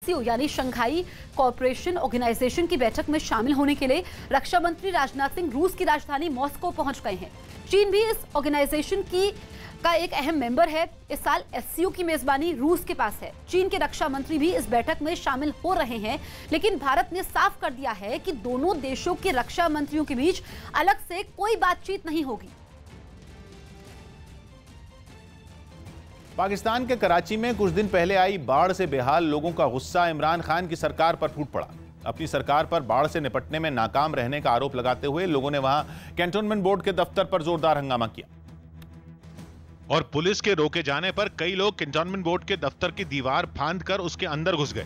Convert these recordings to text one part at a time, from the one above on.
SCO यानी Shanghai cooperation organisation की बैठक में शामिल होने के लिए रक्षा मंत्री राजनाथ सिंह रूस की राजधानी मॉस्को पहुंच गए हैं। चीन भी इस ऑर्गेनाइजेशन का एक अहम मेंबर है। इस साल SCO की मेजबानी रूस के पास है। चीन के रक्षा मंत्री भी इस बैठक में शामिल हो रहे हैं, लेकिन भारत ने साफ कर दिया है कि दोनों देशों के रक्षा मंत्रियों के बीच अलग से कोई बातचीत नहीं होगी। पाकिस्तान के कराची में कुछ दिन पहले आई बाढ़ से बेहाल लोगों का गुस्सा इमरान खान की सरकार पर फूट पड़ा। अपनी सरकार पर बाढ़ से निपटने में नाकाम रहने का आरोप लगाते हुए लोगों ने वहां कैंटोनमेंट बोर्ड के दफ्तर पर जोरदार हंगामा किया और पुलिस के रोके जाने पर कई लोग कैंटोनमेंट बोर्ड के दफ्तर की दीवार फांदकर उसके अंदर घुस गए।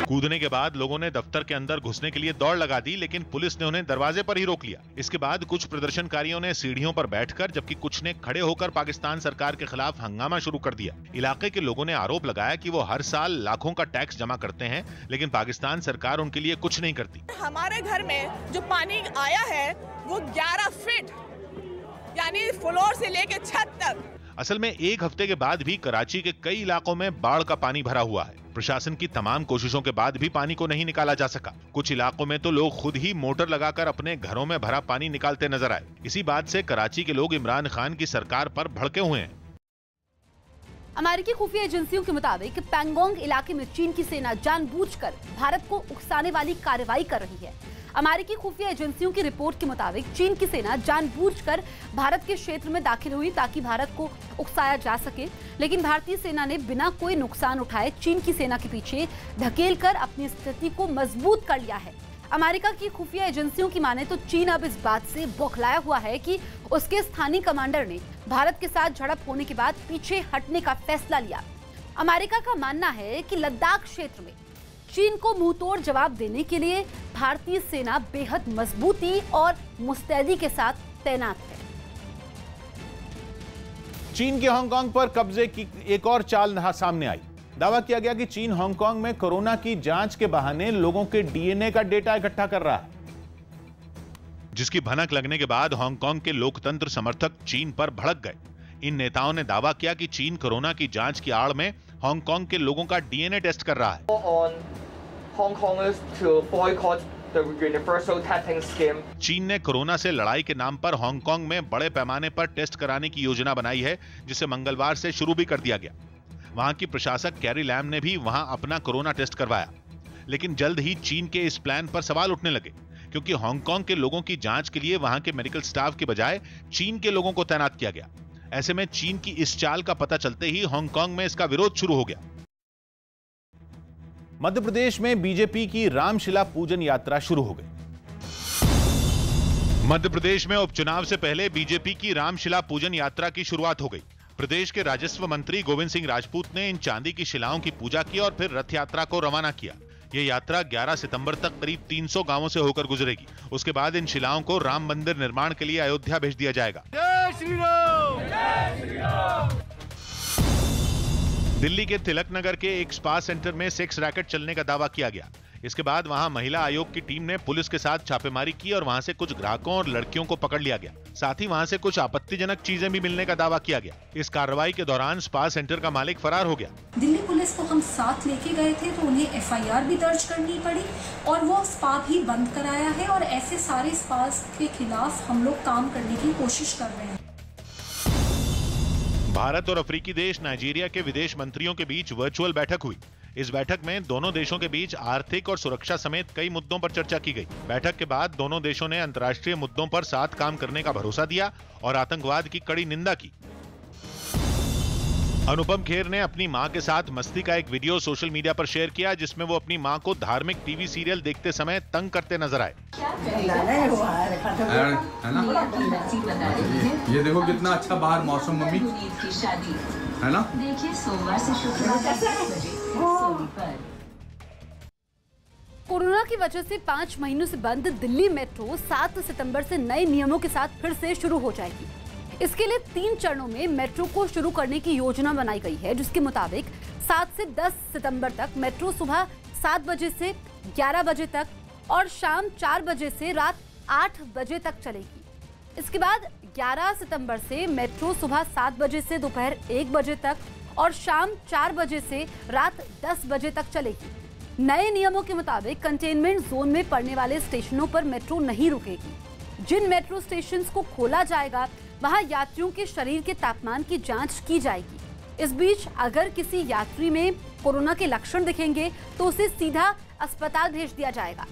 कूदने के बाद लोगों ने दफ्तर के अंदर घुसने के लिए दौड़ लगा दी, लेकिन पुलिस ने उन्हें दरवाजे पर ही रोक लिया। इसके बाद कुछ प्रदर्शनकारियों ने सीढ़ियों पर बैठकर, जबकि कुछ ने खड़े होकर पाकिस्तान सरकार के खिलाफ हंगामा शुरू कर दिया। इलाके के लोगों ने आरोप लगाया कि वो हर साल लाखों का टैक्स जमा करते हैं, लेकिन पाकिस्तान सरकार उनके लिए कुछ नहीं करती। हमारे घर में जो पानी आया है वो 11 फीट यानी फ्लोर से लेके छत तक। असल में एक हफ्ते के बाद भी कराची के कई इलाकों में बाढ़ का पानी भरा हुआ है। प्रशासन की तमाम कोशिशों के बाद भी पानी को नहीं निकाला जा सका। कुछ इलाकों में तो लोग खुद ही मोटर लगाकर अपने घरों में भरा पानी निकालते नजर आए। इसी बात से कराची के लोग इमरान खान की सरकार पर भड़के हुए हैं। अमेरिकी खुफिया एजेंसियों के मुताबिक पैंगोंग इलाके में चीन की सेना जानबूझकर भारत को उकसाने वाली कार्रवाई कर रही है। अमेरिकी खुफिया एजेंसियों की रिपोर्ट के मुताबिक चीन की सेना जानबूझकर भारत के क्षेत्र में दाखिल हुई ताकि भारत को उकसाया जा सके, लेकिन भारतीय सेना ने बिना कोई नुकसान उठाए चीन की सेना के पीछे धकेलकर अपनी स्थिति को मजबूत कर लिया है। अमेरिका की खुफिया एजेंसियों की माने तो चीन अब इस बात से बौखलाया हुआ है कि उसके स्थानीय कमांडर ने भारत के साथ झड़प होने के बाद पीछे हटने का फैसला लिया। अमेरिका का मानना है कि लद्दाख क्षेत्र में चीन को मुंहतोड़ जवाब देने के लिए भारतीय सेना बेहद मजबूती और मुस्तैदी के साथ तैनात है। चीन के हांगकांग पर कब्जे की एक और चाल सामने आई। दावा किया गया कि चीन हांगकांग में कोरोना की जांच के बहाने लोगों के DNA का डेटा इकट्ठा कर रहा है, जिसकी भनक लगने के बाद हांगकांग के लोकतंत्र समर्थक चीन पर भड़क गए। इन नेताओं ने दावा किया कि चीन कोरोना की जांच की आड़ में हांगकांग के लोगों का DNA टेस्ट कर रहा है। चीन ने कोरोना से लड़ाई के नाम पर हांगकांग में बड़े पैमाने पर टेस्ट कराने की योजना बनाई है, जिसे मंगलवार से शुरू भी कर दिया गया। वहां की प्रशासक कैरी लैम ने भी वहां अपना कोरोना टेस्ट करवाया, लेकिन जल्द ही चीन के इस प्लान पर सवाल उठने लगे, क्योंकि हांगकांग के लोगों की जांच के लिए वहां के मेडिकल स्टाफ के बजाय चीन के लोगों को तैनात किया गया। ऐसे में चीन की इस चाल का पता चलते ही हांगकांग में इसका विरोध शुरू हो गया। मध्य प्रदेश में बीजेपी की रामशिला पूजन यात्रा शुरू हो गई। मध्य प्रदेश में उपचुनाव से पहले बीजेपी की रामशिला पूजन यात्रा की शुरुआत हो गई। प्रदेश के राजस्व मंत्री गोविंद सिंह राजपूत ने इन चांदी की शिलाओं की पूजा की और फिर रथ यात्रा को रवाना किया। यह यात्रा 11 सितंबर तक करीब 300 गांवों से होकर गुजरेगी। उसके बाद इन शिलाओं को राम मंदिर निर्माण के लिए अयोध्या भेज दिया जाएगा। जय श्री राम! जय श्री राम! दिल्ली के तिलक नगर के एक स्पा सेंटर में सेक्स रैकेट चलने का दावा किया गया। इसके बाद वहां महिला आयोग की टीम ने पुलिस के साथ छापेमारी की और वहां से कुछ ग्राहकों और लड़कियों को पकड़ लिया गया। साथ ही वहां से कुछ आपत्तिजनक चीजें भी मिलने का दावा किया गया। इस कार्रवाई के दौरान स्पा सेंटर का मालिक फरार हो गया। दिल्ली पुलिस को हम साथ लेके गए थे तो उन्हें FIR भी दर्ज करनी पड़ी और वो स्पा भी बंद कराया है और ऐसे सारे स्पा के खिलाफ हम लोग काम करने की कोशिश कर रहे हैं। भारत और अफ्रीकी देश नाइजीरिया के विदेश मंत्रियों के बीच वर्चुअल बैठक हुई। इस बैठक में दोनों देशों के बीच आर्थिक और सुरक्षा समेत कई मुद्दों पर चर्चा की गई। बैठक के बाद दोनों देशों ने अंतर्राष्ट्रीय मुद्दों पर साथ काम करने का भरोसा दिया और आतंकवाद की कड़ी निंदा की। अनुपम खेर ने अपनी मां के साथ मस्ती का एक वीडियो सोशल मीडिया पर शेयर किया, जिसमें वो अपनी मां को धार्मिक टीवी सीरियल देखते समय तंग करते नजर आए। ये देखो कितना अच्छा बाहर मौसम मम्मी है ना। देखिए सोमवार से शुक्रवार पर कोरोना की वजह से 5 महीनों से बंद दिल्ली मेट्रो 7 सितंबर से नए नियमों के साथ फिर से शुरू हो जाएगी। इसके लिए 3 चरणों में मेट्रो को शुरू करने की योजना बनाई गई है, जिसके मुताबिक 7 से 10 सितंबर तक मेट्रो सुबह 7 बजे से 11 बजे तक और शाम 4 बजे से रात 8 बजे तक चलेगी। इसके बाद 11 सितंबर से मेट्रो सुबह 7 बजे से दोपहर 1 बजे तक और शाम 4 बजे से रात 10 बजे तक चलेगी। नए नियमों के मुताबिक कंटेनमेंट जोन में पड़ने वाले स्टेशनों पर मेट्रो नहीं रुकेगी। जिन मेट्रो स्टेशन को खोला जाएगा वहां यात्रियों के शरीर के तापमान की जांच की जाएगी। इस बीच अगर किसी यात्री में कोरोना के लक्षण दिखेंगे तो उसे सीधा अस्पताल भेज दिया जाएगा।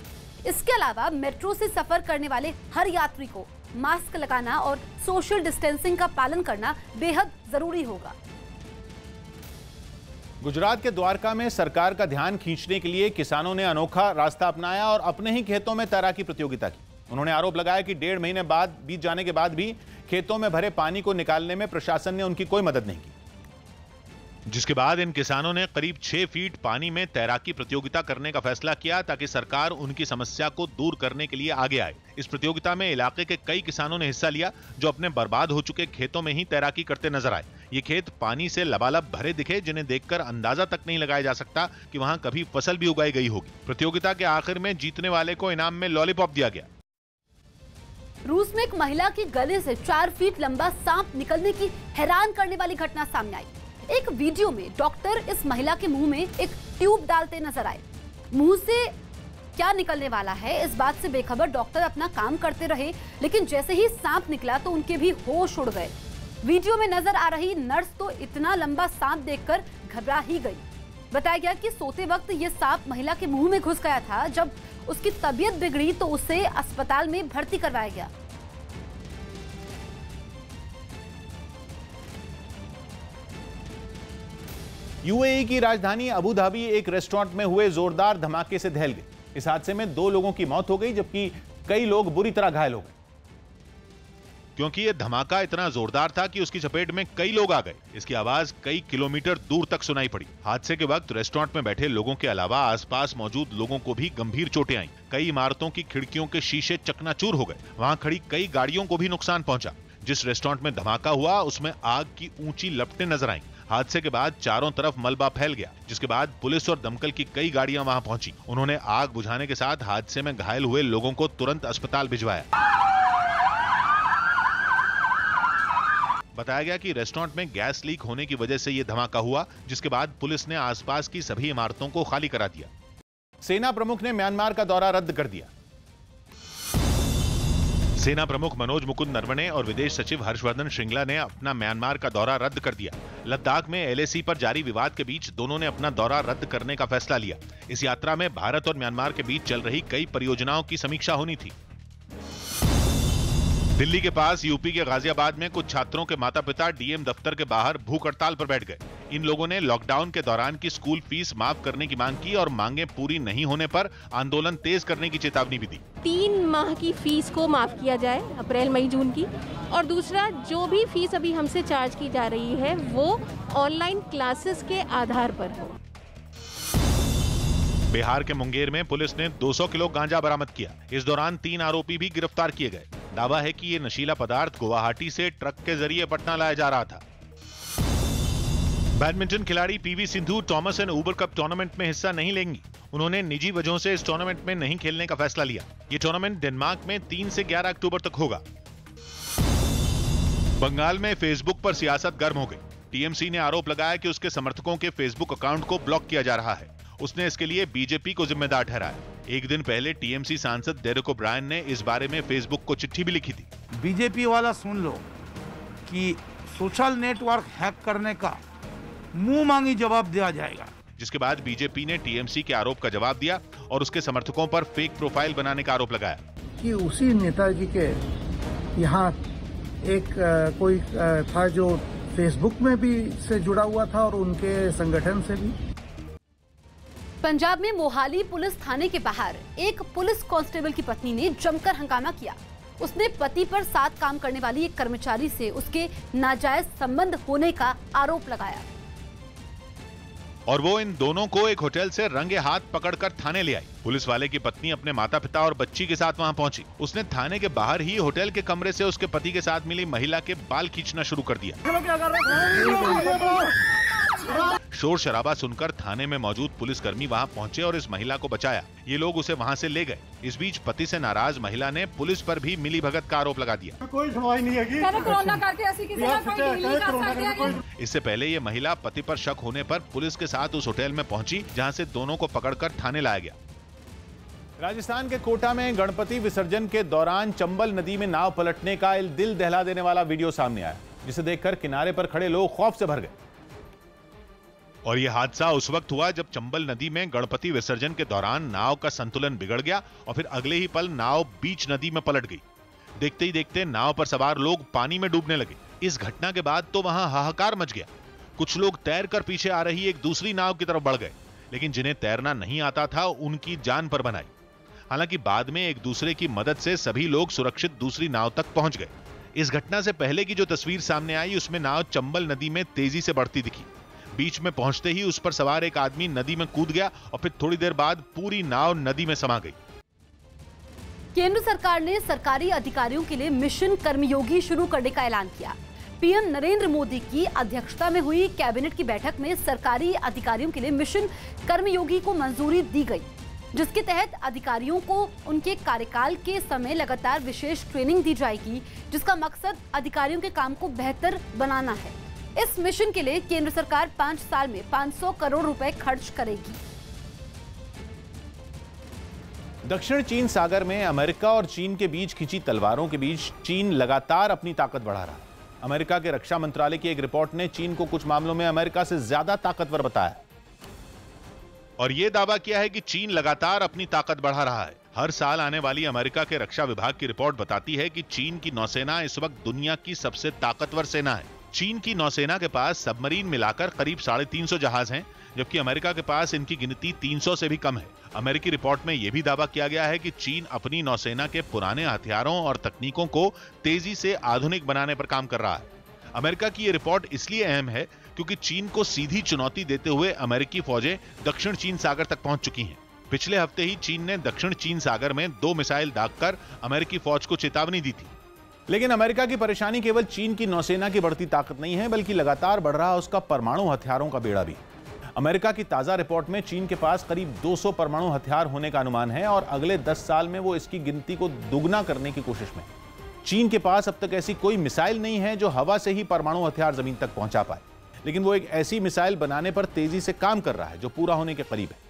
इसके अलावा मेट्रो से सफर करने वाले हर यात्री को मास्क लगाना और सोशल डिस्टेंसिंग का पालन करना बेहद जरूरी होगा। गुजरात के द्वारका में सरकार का ध्यान खींचने के लिए किसानों ने अनोखा रास्ता अपनाया और अपने ही खेतों में तैराकी प्रतियोगिता की। उन्होंने आरोप लगाया कि 1.5 महीने बाद बीत जाने के बाद भी खेतों में भरे पानी को निकालने में प्रशासन ने उनकी कोई मदद नहीं की, जिसके बाद इन किसानों ने करीब 6 फीट पानी में तैराकी प्रतियोगिता करने का फैसला किया ताकि सरकार उनकी समस्या को दूर करने के लिए आगे आए। इस प्रतियोगिता में इलाके के कई किसानों ने हिस्सा लिया जो अपने बर्बाद हो चुके खेतों में ही तैराकी करते नजर आए। ये खेत पानी से लबालब भरे दिखे, जिन्हें देखकर अंदाजा तक नहीं लगाया जा सकता कि वहां कभी फसल भी उगाई गई होगी। प्रतियोगिता के आखिर में जीतने वाले को इनाम में लॉलीपॉप दिया गया। रूस में एक महिला के गले से 4 फीट लंबा सांप निकलने की हैरान करने वाली घटना सामने आई। एक वीडियो में डॉक्टर इस महिला के मुंह में एक ट्यूब डालते नजर आए। मुंह से क्या निकलने वाला है इस बात से बेखबर डॉक्टर अपना काम करते रहे, लेकिन जैसे ही सांप निकला तो उनके भी होश उड़ गए। वीडियो में नजर आ रही नर्स तो इतना लंबा सांप देखकर घबरा ही गई। बताया गया कि सोते वक्त ये सांप महिला के मुंह में घुस गया था। जब उसकी तबीयत बिगड़ी तो उसे अस्पताल में भर्ती करवाया गया। यूएई की राजधानी अबू धाबी एक रेस्टोरेंट में हुए जोरदार धमाके से दहल गई। इस हादसे में 2 लोगों की मौत हो गई जबकि कई लोग बुरी तरह घायल हो गए, क्योंकि यह धमाका इतना जोरदार था कि उसकी चपेट में कई लोग आ गए। इसकी आवाज कई किलोमीटर दूर तक सुनाई पड़ी। हादसे के वक्त रेस्टोरेंट में बैठे लोगों के अलावा आसपास मौजूद लोगों को भी गंभीर चोटें आईं। कई इमारतों की खिड़कियों के शीशे चकनाचूर हो गए। वहां खड़ी कई गाड़ियों को भी नुकसान पहुंचा। जिस रेस्टोरेंट में धमाका हुआ उसमें आग की ऊंची लपटें नजर आईं। हादसे के बाद चारों तरफ मलबा फैल गया, जिसके बाद पुलिस और दमकल की कई गाड़ियां वहां पहुंची। उन्होंने आग बुझाने के साथ हादसे में घायल हुए लोगों को तुरंत अस्पताल भिजवाया। बताया गया कि रेस्टोरेंट में गैस लीक होने की वजह से यह धमाका हुआ, जिसके बाद पुलिस ने आसपास की सभी इमारतों को खाली करा दिया। सेना प्रमुख ने म्यांमार का दौरा रद्द कर दिया। सेना प्रमुख मनोज मुकुंद नरवणे और विदेश सचिव हर्षवर्धन श्रृंगला ने अपना म्यांमार का दौरा रद्द कर दिया। लद्दाख में LAC पर जारी विवाद के बीच दोनों ने अपना दौरा रद्द करने का फैसला लिया। इस यात्रा में भारत और म्यांमार के बीच चल रही कई परियोजनाओं की समीक्षा होनी थी। दिल्ली के पास यूपी के गाजियाबाद में कुछ छात्रों के माता पिता DM दफ्तर के बाहर भूख हड़ताल पर बैठ गए। इन लोगों ने लॉकडाउन के दौरान की स्कूल फीस माफ करने की मांग की और मांगें पूरी नहीं होने पर आंदोलन तेज करने की चेतावनी भी दी। 3 माह की फीस को माफ किया जाए, अप्रैल मई जून की, और दूसरा जो भी फीस अभी हमसे चार्ज की जा रही है वो ऑनलाइन क्लासेस के आधार पर हो। बिहार के मुंगेर में पुलिस ने 200 किलो गांजा बरामद किया। इस दौरान 3 आरोपी भी गिरफ्तार किए गए। दावा है कि ये नशीला पदार्थ गुवाहाटी से ट्रक के जरिए पटना लाया जा रहा था। बैडमिंटन खिलाड़ी PV Sindhu Thomas and Uber cup tournament में हिस्सा नहीं लेंगी। उन्होंने निजी वजहों से इस टूर्नामेंट में नहीं खेलने का फैसला लिया। ये टूर्नामेंट डेनमार्क में 3 से 11 अक्टूबर तक होगा। बंगाल में फेसबुक पर सियासत गर्म हो गई। TMC ने आरोप लगाया कि उसके समर्थकों के फेसबुक अकाउंट को ब्लॉक किया जा रहा है। उसने इसके लिए बीजेपी को जिम्मेदार ठहराया। एक दिन पहले TMC सांसद डेरेक ओब्रायन ने इस बारे में फेसबुक को चिट्ठी भी लिखी थी। बीजेपी वाला सुन लो कि सोशल नेटवर्क हैक करने का मुंह मांगी जवाब दिया जाएगा। जिसके बाद बीजेपी ने TMC के आरोप का जवाब दिया और उसके समर्थकों पर फेक प्रोफाइल बनाने का आरोप लगाया कि उसी नेताजी के यहाँ एक कोई था जो फेसबुक में भी से जुड़ा हुआ था और उनके संगठन से भी। पंजाब में मोहाली पुलिस थाने के बाहर एक पुलिस कांस्टेबल की पत्नी ने जमकर हंगामा किया। उसने पति पर साथ काम करने वाली एक कर्मचारी से उसके नाजायज संबंध होने का आरोप लगाया और वो इन दोनों को एक होटल से रंगे हाथ पकड़कर थाने ले आई। पुलिस वाले की पत्नी अपने माता पिता और बच्ची के साथ वहां पहुंची। उसने थाने के बाहर ही होटल के कमरे से उसके पति के साथ मिली महिला के बाल खींचना शुरू कर दिया। शोर शराबा सुनकर थाने में मौजूद पुलिसकर्मी वहां पहुंचे और इस महिला को बचाया। ये लोग उसे वहां से ले गए। इस बीच पति से नाराज महिला ने पुलिस पर भी मिलीभगत का आरोप लगा दिया। कोई सुनवाई नहीं है। इससे पहले ये महिला पति पर शक होने पर पुलिस के साथ उस होटल में पहुंची, जहां से दोनों को पकड़कर थाने लाया गया। राजस्थान के कोटा में गणपति विसर्जन के दौरान चंबल नदी में नाव पलटने का दिल दहला देने वाला वीडियो सामने आया, जिसे देखकर किनारे पर खड़े लोग खौफ से भर गए। और यह हादसा उस वक्त हुआ जब चंबल नदी में गणपति विसर्जन के दौरान नाव का संतुलन बिगड़ गया और फिर अगले ही पल नाव बीच नदी में पलट गई। देखते ही देखते नाव पर सवार लोग पानी में डूबने लगे। इस घटना के बाद तो वहां हाहाकार मच गया। कुछ लोग तैरकर पीछे आ रही एक दूसरी नाव की तरफ बढ़ गए, लेकिन जिन्हें तैरना नहीं आता था उनकी जान पर बनाई। हालांकि बाद में एक दूसरे की मदद से सभी लोग सुरक्षित दूसरी नाव तक पहुंच गए। इस घटना से पहले की जो तस्वीर सामने आई उसमें नाव चंबल नदी में तेजी से बढ़ती दिखी। बीच में पहुंचते ही उस पर सवार एक आदमी नदी में कूद गया और फिर थोड़ी देर बाद पूरी नाव नदी में समा गई। केंद्र सरकार ने सरकारी अधिकारियों के लिए मिशन कर्मयोगी शुरू करने का ऐलान किया। पीएम नरेंद्र मोदी की अध्यक्षता में हुई कैबिनेट की बैठक में सरकारी अधिकारियों के लिए मिशन कर्मयोगी को मंजूरी दी गई, जिसके तहत अधिकारियों को उनके कार्यकाल के समय लगातार विशेष ट्रेनिंग दी जाएगी, जिसका मकसद अधिकारियों के काम को बेहतर बनाना है। इस मिशन के लिए केंद्र सरकार 5 साल में 500 करोड़ रुपए खर्च करेगी। दक्षिण चीन सागर में अमेरिका और चीन के बीच खिंची तलवारों के बीच चीन लगातार अपनी ताकत बढ़ा रहा है। अमेरिका के रक्षा मंत्रालय की एक रिपोर्ट ने चीन को कुछ मामलों में अमेरिका से ज्यादा ताकतवर बताया और यह दावा किया है कि चीन लगातार अपनी ताकत बढ़ा रहा है। हर साल आने वाली अमेरिका के रक्षा विभाग की रिपोर्ट बताती है कि चीन की नौसेना इस वक्त दुनिया की सबसे ताकतवर सेना है। चीन की नौसेना के पास सबमरीन मिलाकर करीब 350 जहाज हैं, जबकि अमेरिका के पास इनकी गिनती 300 से भी कम है। अमेरिकी रिपोर्ट में यह भी दावा किया गया है कि चीन अपनी नौसेना के पुराने हथियारों और तकनीकों को तेजी से आधुनिक बनाने पर काम कर रहा है। अमेरिका की यह रिपोर्ट इसलिए अहम है क्योंकि चीन को सीधी चुनौती देते हुए अमेरिकी फौजें दक्षिण चीन सागर तक पहुंच चुकी हैं। पिछले हफ्ते ही चीन ने दक्षिण चीन सागर में 2 मिसाइल दागकर अमेरिकी फौज को चेतावनी दी थी। लेकिन अमेरिका की परेशानी केवल चीन की नौसेना की बढ़ती ताकत नहीं है, बल्कि लगातार बढ़ रहा उसका परमाणु हथियारों का बेड़ा भी। अमेरिका की ताजा रिपोर्ट में चीन के पास करीब 200 परमाणु हथियार होने का अनुमान है और अगले 10 साल में वो इसकी गिनती को दुगना करने की कोशिश में। चीन के पास अब तक ऐसी कोई मिसाइल नहीं है जो हवा से ही परमाणु हथियार जमीन तक पहुंचा पाए, लेकिन वो एक ऐसी मिसाइल बनाने पर तेजी से काम कर रहा है जो पूरा होने के करीब है।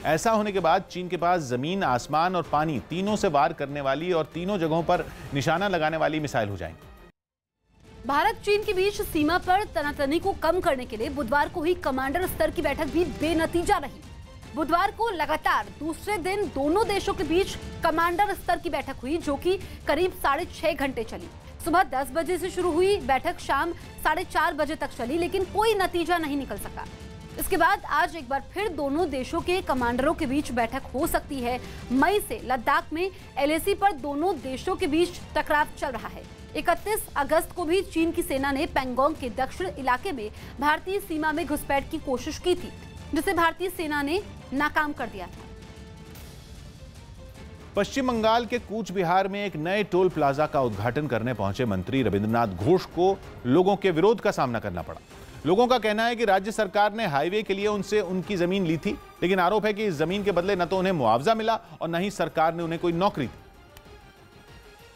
ऐसा होने के बाद चीन के पास जमीन, आसमान और पानी तीनों से वार करने वाली और तीनों जगहों पर निशाना लगाने वाली मिसाइल हो जाएंगी। भारत चीन के बीच सीमा पर तनातनी को कम करने के लिए बुधवार को हुई कमांडर स्तर की बैठक भी बेनतीजा रही। बुधवार को लगातार दूसरे दिन दोनों देशों के बीच कमांडर स्तर की बैठक हुई, जो कि करीब 6.5 घंटे चली। सुबह 10 बजे से शुरू हुई बैठक शाम 4:30 बजे तक चली, लेकिन कोई नतीजा नहीं निकल सका। इसके बाद आज एक बार फिर दोनों देशों के कमांडरों के बीच बैठक हो सकती है। मई से लद्दाख में LAC पर दोनों देशों के बीच टकराव चल रहा है। 31 अगस्त को भी चीन की सेना ने पैंगोंग के दक्षिण इलाके में भारतीय सीमा में घुसपैठ की कोशिश की थी, जिसे भारतीय सेना ने नाकाम कर दिया था। पश्चिम बंगाल के कूच बिहार में एक नए टोल प्लाजा का उद्घाटन करने पहुंचे मंत्री रविंद्रनाथ घोष को लोगों के विरोध का सामना करना पड़ा। लोगों का कहना है कि राज्य सरकार ने हाईवे के लिए उनसे उनकी जमीन ली थी, लेकिन आरोप है कि इस जमीन के बदले न तो उन्हें मुआवजा मिला और न ही सरकार ने उन्हें कोई नौकरी दी।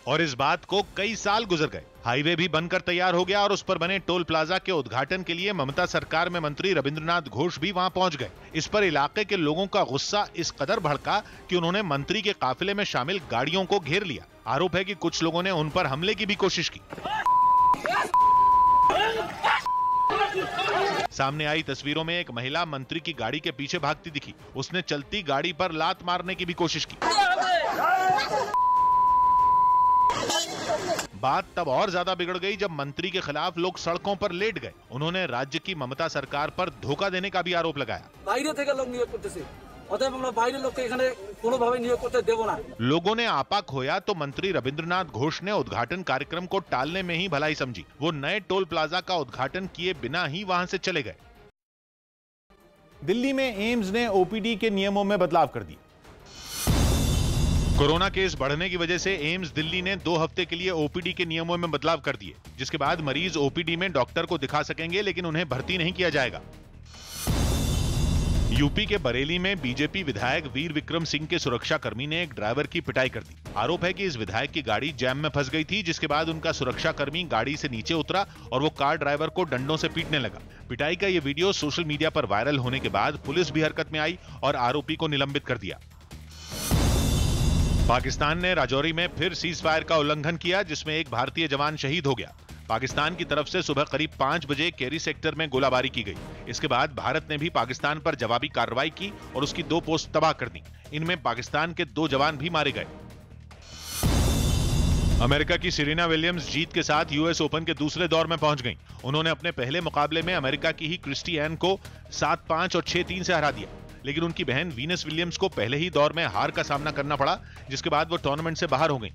और इस बात को कई साल गुजर गए। हाईवे भी बनकर तैयार हो गया और उस पर बने टोल प्लाजा के उद्घाटन के लिए ममता सरकार में मंत्री रविंद्रनाथ घोष भी वहां पहुंच गए। इस पर इलाके के लोगों का गुस्सा इस कदर भड़का कि उन्होंने मंत्री के काफिले में शामिल गाड़ियों को घेर लिया। आरोप है कि कुछ लोगों ने उन पर हमले की भी कोशिश की। सामने आई तस्वीरों में एक महिला मंत्री की गाड़ी के पीछे भागती दिखी। उसने चलती गाड़ी पर लात मारने की भी कोशिश की। बात तब और ज्यादा बिगड़ गई जब मंत्री के खिलाफ लोग सड़कों पर लेट गए। उन्होंने राज्य की ममता सरकार पर धोखा देने का भी आरोप लगाया। लोगों ने आपा खोया तो मंत्री रविंद्रनाथ घोष ने उद्घाटन कार्यक्रम को टालने में ही भलाई समझी। वो नए टोल प्लाजा का उद्घाटन किए बिना ही वहां से चले गए। दिल्ली में एम्स ने OPD के नियमों में बदलाव कर दिए। कोरोना केस बढ़ने की वजह से एम्स दिल्ली ने 2 हफ्ते के लिए OPD के नियमों में बदलाव कर दिए, जिसके बाद मरीज OPD में डॉक्टर को दिखा सकेंगे, लेकिन उन्हें भर्ती नहीं किया जाएगा। यूपी के बरेली में बीजेपी विधायक वीर विक्रम सिंह के सुरक्षा कर्मी ने एक ड्राइवर की पिटाई कर दी। आरोप है कि इस विधायक की गाड़ी जैम में फंस गई थी, जिसके बाद उनका सुरक्षा कर्मी गाड़ी से नीचे उतरा और वो कार ड्राइवर को डंडों से पीटने लगा। पिटाई का ये वीडियो सोशल मीडिया पर वायरल होने के बाद पुलिस भी हरकत में आई और आरोपी को निलंबित कर दिया। पाकिस्तान ने राजौरी में फिर सीज फायर का उल्लंघन किया, जिसमें एक भारतीय जवान शहीद हो गया। पाकिस्तान की तरफ से सुबह करीब 5 बजे केरी सेक्टर में गोलाबारी की गई। इसके बाद भारत ने भी पाकिस्तान पर जवाबी कार्रवाई की और उसकी 2 पोस्ट तबाह कर दी। इनमें पाकिस्तान के 2 जवान भी मारे गए। अमेरिका की सेरेना विलियम्स जीत के साथ यूएस ओपन के दूसरे दौर में पहुंच गईं। उन्होंने अपने पहले मुकाबले में अमेरिका की ही क्रिस्टी एन को 7-5 और 6-3 से हरा दिया, लेकिन उनकी बहन वीनस विलियम्स को पहले ही दौर में हार का सामना करना पड़ा, जिसके बाद वो टूर्नामेंट से बाहर हो गईं।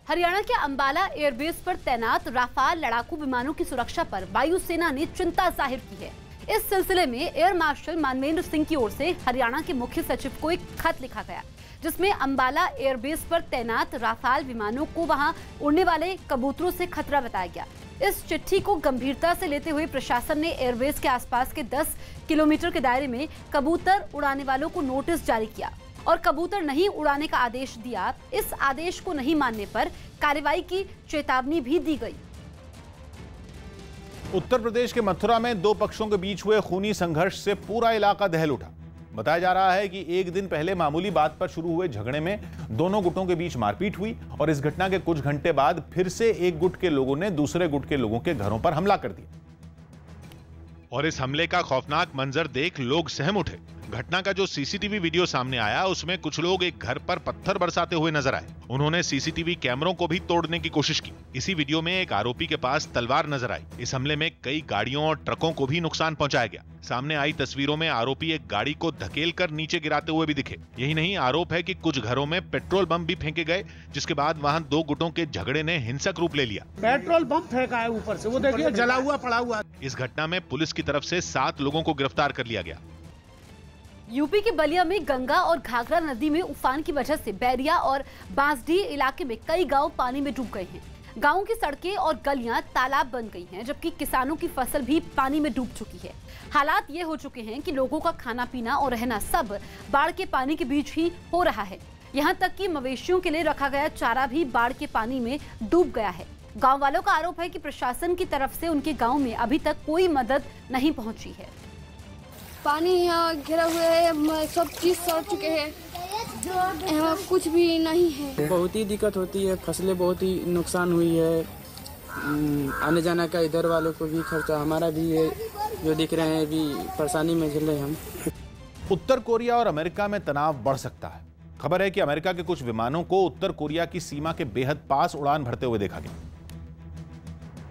हरियाणा के अंबाला एयरबेस पर तैनात राफाल लड़ाकू विमानों की सुरक्षा पर वायुसेना ने चिंता जाहिर की है। इस सिलसिले में एयर मार्शल मानवेंद्र सिंह की ओर से हरियाणा के मुख्य सचिव को एक खत लिखा गया, जिसमें अंबाला एयरबेस पर तैनात राफाल विमानों को वहां उड़ने वाले कबूतरों से खतरा बताया गया। इस चिट्ठी को गंभीरता से लेते हुए प्रशासन ने एयरबेस के आसपास के 10 किलोमीटर के दायरे में कबूतर उड़ाने वालों को नोटिस जारी किया और कबूतर नहीं उड़ाने का आदेश दिया। इस आदेश को नहीं मानने पर कार्रवाई की चेतावनी भी दी गई। उत्तर प्रदेश के मथुरा में 2 पक्षों के बीच हुए खूनी संघर्ष से पूरा इलाका दहल उठा। बताया जा रहा है कि एक दिन पहले मामूली बात पर शुरू हुए झगड़े में दोनों गुटों के बीच मारपीट हुई और इस घटना के कुछ घंटे बाद फिर से एक गुट के लोगों ने दूसरे गुट के लोगों के घरों पर हमला कर दिया और इस हमले का खौफनाक मंजर देख लोग सहम उठे। घटना का जो सीसीटीवी वीडियो सामने आया, उसमें कुछ लोग एक घर पर पत्थर बरसाते हुए नजर आए। उन्होंने सीसीटीवी कैमरों को भी तोड़ने की कोशिश की। इसी वीडियो में एक आरोपी के पास तलवार नजर आई। इस हमले में कई गाड़ियों और ट्रकों को भी नुकसान पहुंचाया गया। सामने आई तस्वीरों में आरोपी एक गाड़ी को धकेलकर नीचे गिराते हुए भी दिखे। यही नहीं, आरोप है कि कुछ घरों में पेट्रोल बम भी फेंके गए, जिसके बाद वहां 2 गुटों के झगड़े ने हिंसक रूप ले लिया। पेट्रोल बम फेंका है ऊपर से, वो देखिए जला हुआ पड़ा हुआ। इस घटना में पुलिस की तरफ से 7 लोगों को गिरफ्तार कर लिया गया। यूपी के बलिया में गंगा और घाघरा नदी में उफान की वजह से बैरिया और बांसडीह इलाके में कई गांव पानी में डूब गए हैं। गांवों की सड़कें और गलियां तालाब बन गई हैं, जबकि किसानों की फसल भी पानी में डूब चुकी है। हालात ये हो चुके हैं कि लोगों का खाना पीना और रहना सब बाढ़ के पानी के बीच ही हो रहा है। यहाँ तक कि मवेशियों के लिए रखा गया चारा भी बाढ़ के पानी में डूब गया है। गाँव वालों का आरोप है कि प्रशासन की तरफ से उनके गाँव में अभी तक कोई मदद नहीं पहुँची है। पानी यहाँ घिरा हुआ है, सब चीज सड़ चुके हैं, यहाँ कुछ भी नहीं है। बहुत ही दिक्कत होती है, फसलें बहुत ही नुकसान हुई है। आने जाने का इधर वालों को भी खर्चा, हमारा भी है, जो दिख रहे हैं अभी परेशानी में झेल रहे हैं हम। उत्तर कोरिया और अमेरिका में तनाव बढ़ सकता है। खबर है कि अमेरिका के कुछ विमानों को उत्तर कोरिया की सीमा के बेहद पास उड़ान भरते हुए देखा गया,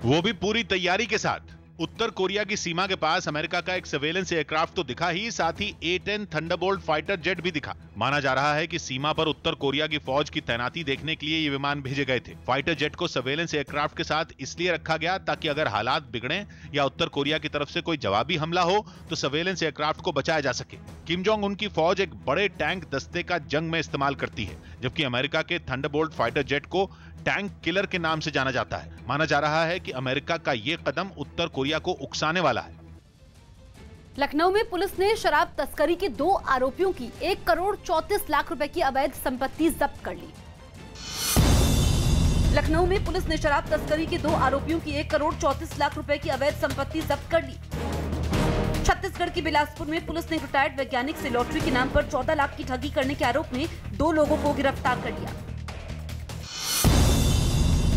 वो भी पूरी तैयारी के साथ। उत्तर कोरिया की सीमा के पास अमेरिका का एक सर्वेलेंस एयरक्राफ्ट तो दिखा ही, साथ ही A-10 थंडरबोल्ट फाइटर जेट भी दिखा। माना जा रहा है कि सीमा पर उत्तर कोरिया की फौज की तैनाती देखने के लिए ये विमान भेजे गए थे। फाइटर जेट को सर्वेलेंस एयरक्राफ्ट के साथ इसलिए रखा गया ताकि अगर हालात बिगड़े या उत्तर कोरिया की तरफ से कोई जवाबी हमला हो तो सर्वेलेंस एयरक्राफ्ट को बचाया जा सके। किम जोंग उन की फौज एक बड़े टैंक दस्ते का जंग में इस्तेमाल करती है, जबकि अमेरिका के थंडरबोल्ट फाइटर जेट को टैंक किलर के नाम से जाना जाता है। माना जा रहा है कि अमेरिका का यह कदम उत्तर कोरिया को उकसाने वाला है। लखनऊ में पुलिस ने शराब तस्करी के 2 आरोपियों की 1 करोड़ 34 लाख रुपए की अवैध संपत्ति जब्त कर ली। लखनऊ में पुलिस ने शराब तस्करी के 2 आरोपियों की 1 करोड़ 34 लाख रुपए की अवैध संपत्ति जब्त कर ली। छत्तीसगढ़ की बिलासपुर में पुलिस ने रिटायर्ड वैज्ञानिक से लॉटरी के नाम पर 14 लाख की ठगी करने के आरोप में 2 लोगों को गिरफ्तार कर लिया।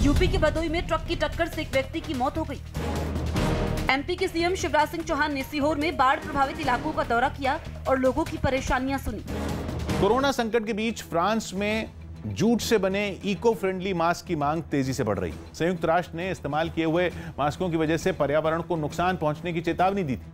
यूपी के भदोई में ट्रक की टक्कर से एक व्यक्ति की मौत हो गई। एमपी के सीएम शिवराज सिंह चौहान ने सीहोर में बाढ़ प्रभावित इलाकों का दौरा किया और लोगों की परेशानियां सुनी। कोरोना संकट के बीच फ्रांस में जूट से बने इको फ्रेंडली मास्क की मांग तेजी से बढ़ रही है। संयुक्त राष्ट्र ने इस्तेमाल किए हुए मास्कों की वजह से पर्यावरण को नुकसान पहुंचने की चेतावनी दी थी,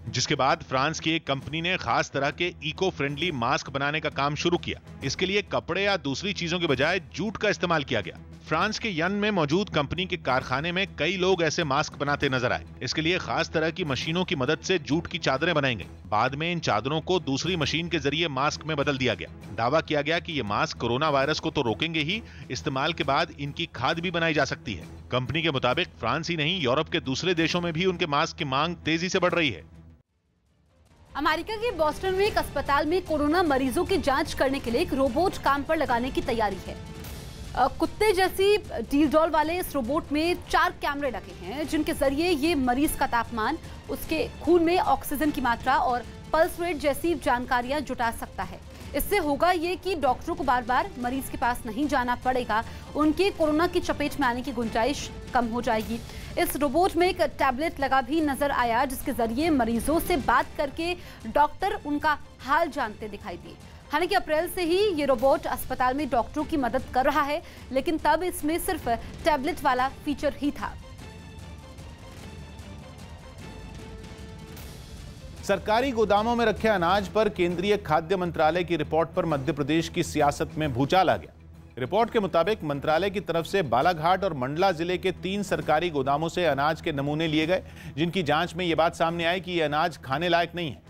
जिसके बाद फ्रांस की एक कंपनी ने खास तरह के इको फ्रेंडली मास्क बनाने का काम शुरू किया। इसके लिए कपड़े या दूसरी चीजों के बजाय जूट का इस्तेमाल किया गया। फ्रांस के यन में मौजूद कंपनी के कारखाने में कई लोग ऐसे मास्क बनाते नजर आए। इसके लिए खास तरह की मशीनों की मदद से जूट की चादरें बनाई गई। बाद में इन चादरों को दूसरी मशीन के जरिए मास्क में बदल दिया गया। दावा किया गया कि ये मास्क कोरोना वायरस को तो रोकेंगे ही, इस्तेमाल के बाद इनकी खाद भी बनाई जा सकती है। कंपनी के मुताबिक फ्रांस ही नहीं, यूरोप के दूसरे देशों में भी उनके मास्क की मांग तेजी से बढ़ रही है। अमेरिका के बोस्टन में एक अस्पताल में कोरोना मरीजों की जांच करने के लिए एक रोबोट काम पर लगाने की तैयारी है। कुत्ते जैसी डील डॉल वाले इस रोबोट में 4 कैमरे लगे हैं, जिनके जरिए ये मरीज का तापमान, उसके खून में ऑक्सीजन की मात्रा और पल्स रेट जैसी जानकारियां जुटा सकता है। इससे होगा ये कि डॉक्टरों को बार बार मरीज के पास नहीं जाना पड़ेगा, उनके कोरोना की चपेट में आने की गुंजाइश कम हो जाएगी। इस रोबोट में एक टैबलेट लगा भी नजर आया, जिसके जरिए मरीजों से बात करके डॉक्टर उनका हाल जानते दिखाई दिए। हालांकि अप्रैल से ही ये रोबोट अस्पताल में डॉक्टरों की मदद कर रहा है, लेकिन तब इसमें सिर्फ टैबलेट वाला फीचर ही था। सरकारी गोदामों में रखे अनाज पर केंद्रीय खाद्य मंत्रालय की रिपोर्ट पर मध्य प्रदेश की सियासत में भूचाल आ गया। रिपोर्ट के मुताबिक मंत्रालय की तरफ से बालाघाट और मंडला जिले के 3 सरकारी गोदामों से अनाज के नमूने लिए गए, जिनकी जांच में यह बात सामने आई कि यह अनाज खाने लायक नहीं है।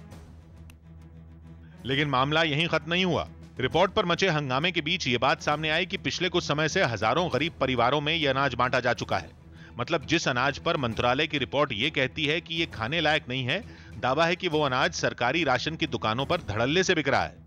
लेकिन मामला यहीं खत्म नहीं हुआ। रिपोर्ट पर मचे हंगामे के बीच ये बात सामने आई कि पिछले कुछ समय से हजारों गरीब परिवारों में यह अनाज बांटा जा चुका है। मतलब जिस अनाज पर मंत्रालय की रिपोर्ट ये कहती है कि ये खाने लायक नहीं है, दावा है कि वो अनाज सरकारी राशन की दुकानों पर धड़ल्ले से बिक रहा है।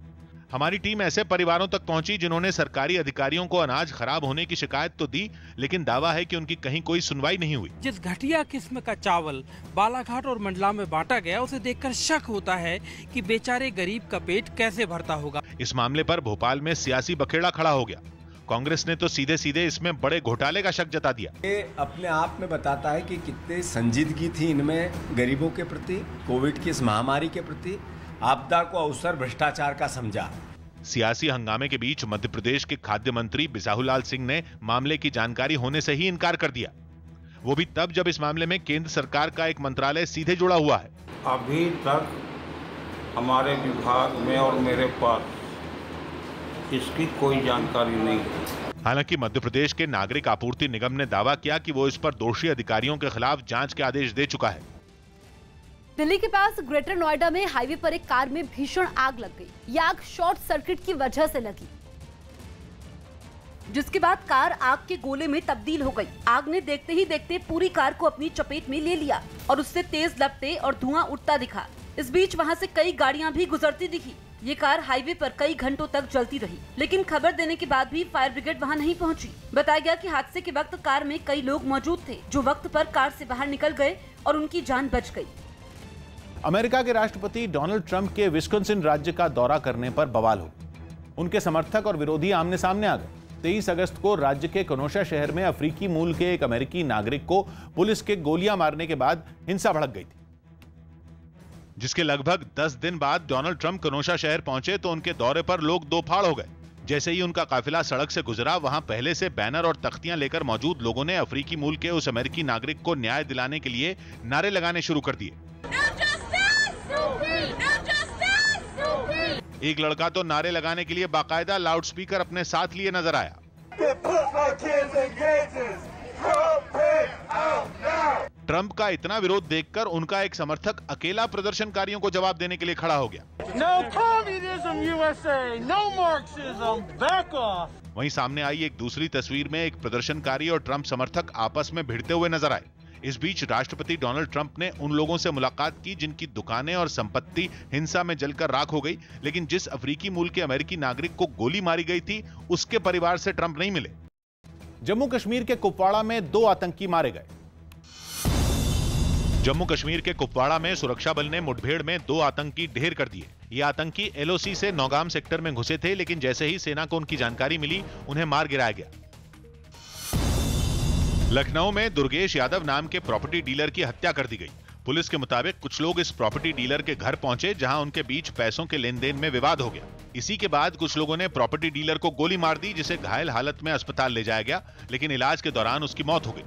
हमारी टीम ऐसे परिवारों तक पहुंची जिन्होंने सरकारी अधिकारियों को अनाज खराब होने की शिकायत तो दी, लेकिन दावा है कि उनकी कहीं कोई सुनवाई नहीं हुई। जिस घटिया किस्म का चावल बालाघाट और मंडला में बांटा गया, उसे देखकर शक होता है कि बेचारे गरीब का पेट कैसे भरता होगा। इस मामले पर भोपाल में सियासी बखेड़ा खड़ा हो गया। कांग्रेस ने तो सीधे सीधे इसमें बड़े घोटाले का शक जता दिया। ये अपने आप में बताता है कि कितनी संजीदगी थी इनमें गरीबों के प्रति, कोविड की इस महामारी के प्रति, आपदा को अवसर भ्रष्टाचार का समझा। सियासी हंगामे के बीच मध्य प्रदेश के खाद्य मंत्री बिसाहुलाल सिंह ने मामले की जानकारी होने से ही इनकार कर दिया। वो भी तब जब इस मामले में केंद्र सरकार का एक मंत्रालय सीधे जुड़ा हुआ है। अभी तक हमारे विभाग में और मेरे पास इसकी कोई जानकारी नहीं है। हालांकि मध्य प्रदेश के नागरिक आपूर्ति निगम ने दावा किया कि वो इस पर दोषी अधिकारियों के खिलाफ जांच के आदेश दे चुका है। दिल्ली के पास ग्रेटर नोएडा में हाईवे पर एक कार में भीषण आग लग गई। यह आग शॉर्ट सर्किट की वजह से लगी, जिसके बाद कार आग के गोले में तब्दील हो गई। आग ने देखते ही देखते पूरी कार को अपनी चपेट में ले लिया और उससे तेज लपटें और धुआं उठता दिखा। इस बीच वहां से कई गाड़ियां भी गुजरती दिखी। ये कार हाईवे पर कई घंटों तक जलती रही, लेकिन खबर देने के बाद भी फायर ब्रिगेड वहां नहीं पहुंची। बताया गया कि हादसे के वक्त कार में कई लोग मौजूद थे, जो वक्त पर कार से बाहर निकल गए और उनकी जान बच गई। अमेरिका के राष्ट्रपति डोनाल्ड ट्रंप के विस्कॉन्सिन राज्य का दौरा करने पर बवाल हो। उनके समर्थक और विरोधी आमने सामने आ गए। 23 अगस्त को राज्य के केनोशा शहर में अफ्रीकी मूल के एक अमेरिकी नागरिक को पुलिस के गोलियां मारने के बाद हिंसा भड़क गई थी, जिसके लगभग 10 दिन बाद डोनाल्ड ट्रंप केनोशा शहर पहुंचे तो उनके दौरे पर लोग दो फाड़ हो गए। जैसे ही उनका काफिला सड़क से गुजरा, वहां पहले से बैनर और तख्तियां लेकर मौजूद लोगों ने अफ्रीकी मूल के उस अमेरिकी नागरिक को न्याय दिलाने के लिए नारे लगाने शुरू कर दिए। एक लड़का तो नारे लगाने के लिए बाकायदा लाउडस्पीकर अपने साथ लिए नजर आया। ट्रंप का इतना विरोध देखकर उनका एक समर्थक अकेला प्रदर्शनकारियों को जवाब देने के लिए खड़ा हो गया। No communism USA, no Marxism, back off. वहीं सामने आई एक दूसरी तस्वीर में एक प्रदर्शनकारी और ट्रंप समर्थक आपस में भिड़ते हुए नजर आए। इस बीच राष्ट्रपति डोनाल्ड ट्रंप ने उन लोगों से मुलाकात की जिनकी दुकानें और संपत्ति हिंसा में जलकर राख हो गई, लेकिन जिस अफ्रीकी मूल के अमेरिकी नागरिक को गोली मारी गई थी, उसके परिवार से ट्रंप नहीं मिले। जम्मू कश्मीर के कुपवाड़ा में 2 आतंकी मारे गए। जम्मू कश्मीर के कुपवाड़ा में सुरक्षा बल ने मुठभेड़ में 2 आतंकी ढेर कर दिए। ये आतंकी LOC से नौगाम सेक्टर में घुसे थे, लेकिन जैसे ही सेना को उनकी जानकारी मिली, उन्हें मार गिराया गया। लखनऊ में दुर्गेश यादव नाम के प्रॉपर्टी डीलर की हत्या कर दी गई। पुलिस के मुताबिक कुछ लोग इस प्रॉपर्टी डीलर के घर पहुंचे, जहां उनके बीच पैसों के लेन देन में विवाद हो गया। इसी के बाद कुछ लोगों ने प्रॉपर्टी डीलर को गोली मार दी, जिसे घायल हालत में अस्पताल ले जाया गया, लेकिन इलाज के दौरान उसकी मौत हो गई।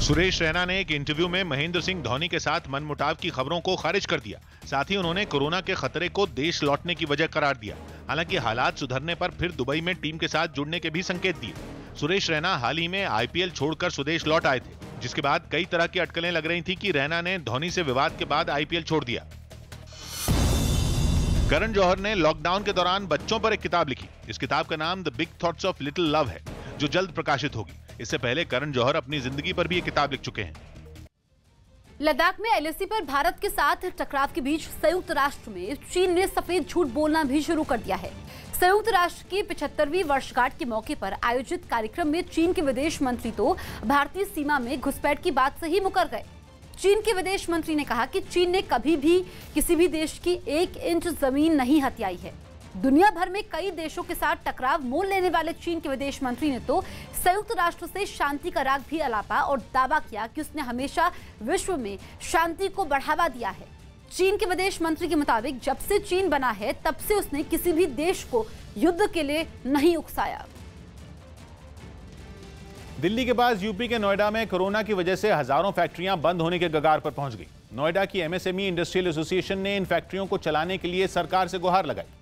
सुरेश रैना ने एक इंटरव्यू में महेंद्र सिंह धोनी के साथ मनमुटाव की खबरों को खारिज कर दिया। साथ ही उन्होंने कोरोना के खतरे को देश लौटने की वजह करार दिया। हालांकि हालात सुधरने पर फिर दुबई में टीम के साथ जुड़ने के भी संकेत दिए। सुरेश रैना हाल ही में IPL छोड़कर स्वदेश लौट आए थे, जिसके बाद कई तरह की अटकलें लग रही थी कि रैना ने धोनी से विवाद के बाद IPL छोड़ दिया। करण जौहर ने लॉकडाउन के दौरान बच्चों पर एक किताब लिखी। इस किताब का नाम the big thoughts of little love है, जो जल्द प्रकाशित होगी। इससे पहले करण जौहर अपनी जिंदगी पर भी एक किताब लिख चुके हैं। लद्दाख में एलएसी पर भारत के साथ टकराव के बीच संयुक्त राष्ट्र में चीन ने सफेद झूठ बोलना भी शुरू कर दिया है। संयुक्त राष्ट्र की 75वीं वर्षगांठ के मौके पर आयोजित कार्यक्रम में चीन के विदेश मंत्री तो भारतीय सीमा में घुसपैठ की बात से ही मुकर गए। चीन के विदेश मंत्री ने कहा कि चीन ने कभी भी किसी भी देश की 1 इंच जमीन नहीं हथियाई है। दुनिया भर में कई देशों के साथ टकराव मोल लेने वाले चीन के विदेश मंत्री ने तो संयुक्त राष्ट्र से शांति का राग भी अलापा और दावा किया कि उसने हमेशा विश्व में शांति को बढ़ावा दिया है। चीन के विदेश मंत्री के मुताबिक जब से चीन बना है तब से उसने किसी भी देश को युद्ध के लिए नहीं उकसाया। दिल्ली के पास यूपी के नोएडा में कोरोना की वजह से हजारों फैक्ट्रियां बंद होने के कगार पर पहुंच गई। नोएडा की एमएसएमई इंडस्ट्रियल एसोसिएशन ने इन फैक्ट्रियों को चलाने के लिए सरकार से गुहार लगाई